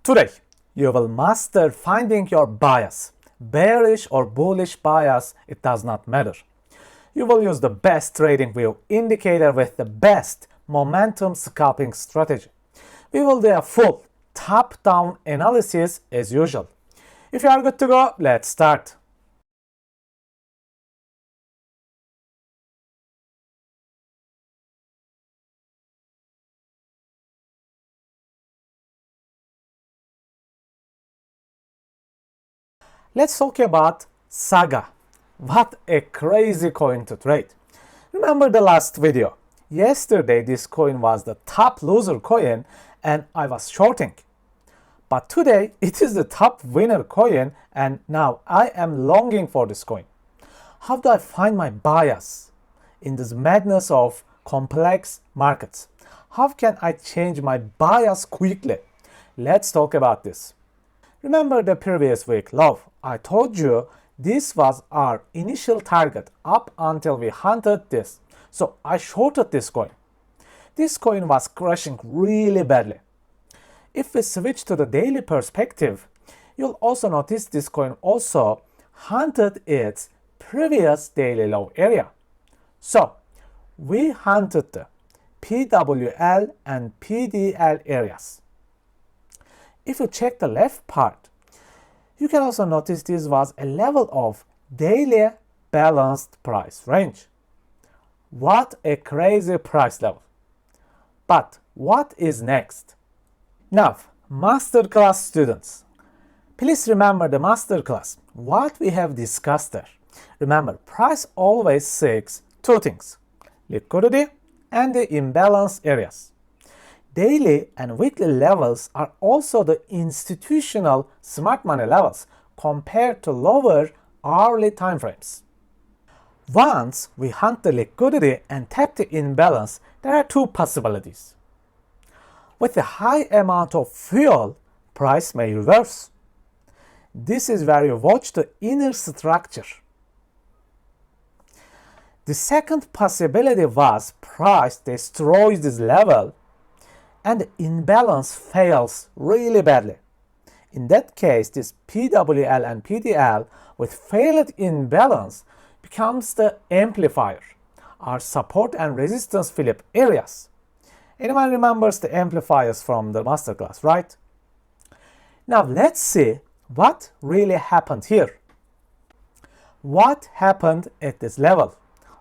Today, you will master finding your bias. Bearish or bullish bias, it does not matter. You will use the best trading view indicator with the best momentum scalping strategy. We will do a full top-down analysis as usual. If you are good to go, let's start. Let's talk about Saga. What a crazy coin to trade. Remember the last video? Yesterday this coin was the top loser coin and I was shorting. But today it is the top winner coin and now I am longing for this coin. How do I find my bias in this madness of complex markets? How can I change my bias quickly? Let's talk about this. Remember the previous week, love, I told you this was our initial target up until we hunted this. So I shorted this coin. This coin was crashing really badly. If we switch to the daily perspective, you'll also notice this coin also hunted its previous daily low area. So we hunted the PWL and PDL areas. If you check the left part, you can also notice this was a level of daily balanced price range. What a crazy price level. But what is next? Now, masterclass students, please remember the masterclass, what we have discussed there. Remember, price always seeks two things, liquidity and the imbalance areas. Daily and weekly levels are also the institutional smart money levels compared to lower hourly timeframes. Once we hunt the liquidity and tap the imbalance, there are two possibilities. With a high amount of fuel, price may reverse. This is where you watch the inner structure. The second possibility was price destroys this level and the imbalance fails really badly. In that case, this PWL and PDL with failed imbalance becomes the amplifier, our support and resistance flip areas. Anyone remembers the amplifiers from the masterclass, right? Now let's see what really happened here. What happened at this level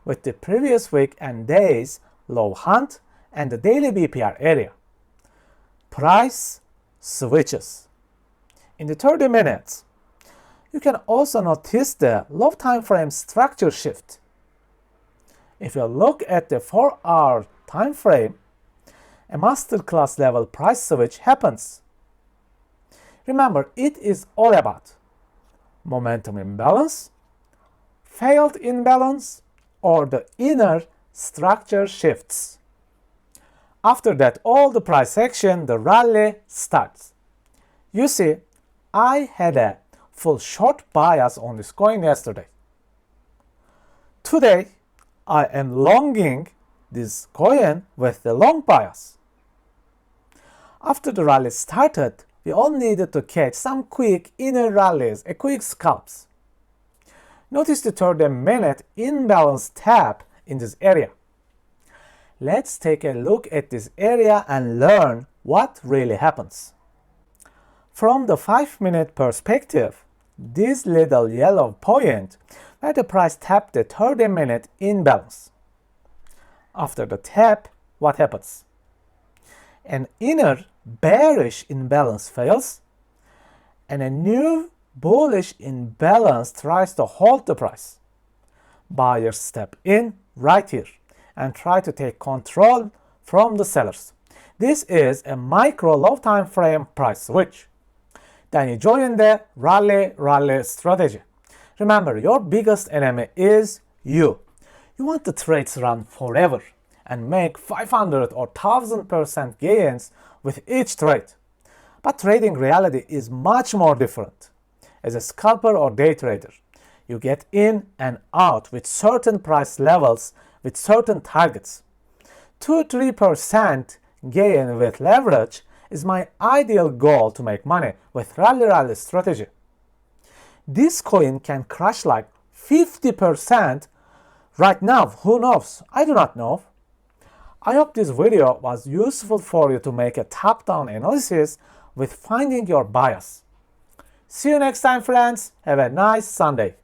with the previous week and days low hunt and the daily BPR area? Price switches. In the 30 minutes, you can also notice the low time frame structure shift. If you look at the 4-hour time frame, a masterclass level price switch happens. Remember, it is all about momentum imbalance, failed imbalance, or the inner structure shifts. After that, all the price action, the rally starts. You see, I had a full short bias on this coin yesterday. Today, I am longing this coin with the long bias. After the rally started, we all needed to catch some quick inner rallies, a quick scalps. Notice the 30-minute imbalance tap in this area. Let's take a look at this area and learn what really happens. From the 5-minute perspective, this little yellow point where the price tapped the 30-minute imbalance. After the tap, what happens? An inner bearish imbalance fails and a new bullish imbalance tries to hold the price. Buyers step in right here and try to take control from the sellers. This is a micro low time frame price switch. Then you join the rally strategy. Remember, your biggest enemy is you. You want the trades run forever and make 500 or 1000% gains with each trade. But trading reality is much more different. As a scalper or day trader, you get in and out with certain price levels with certain targets. 2-3% gain with leverage is my ideal goal to make money with rally strategy. This coin can crash like 50% right now. Who knows? I do not know. I hope this video was useful for you to make a top-down analysis with finding your bias. See you next time, friends. Have a nice Sunday.